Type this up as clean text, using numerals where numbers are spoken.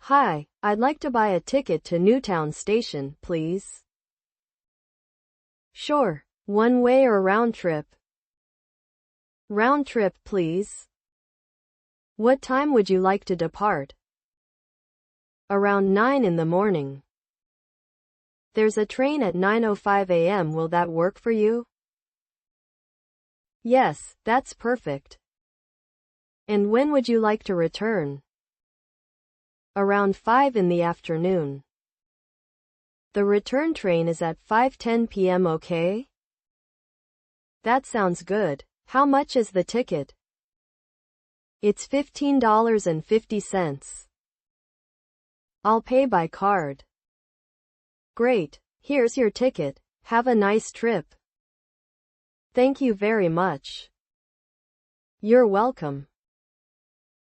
Hi, I'd like to buy a ticket to Newtown Station, please. Sure. One way or round trip? Round trip, please. What time would you like to depart? Around 9 in the morning. There's a train at 9:05 a.m. Will that work for you? Yes, that's perfect. And when would you like to return? Around 5 in the afternoon. The return train is at 5:10 p.m. Okay? That sounds good. How much is the ticket? It's $15.50. I'll pay by card. Great. Here's your ticket. Have a nice trip. Thank you very much. You're welcome.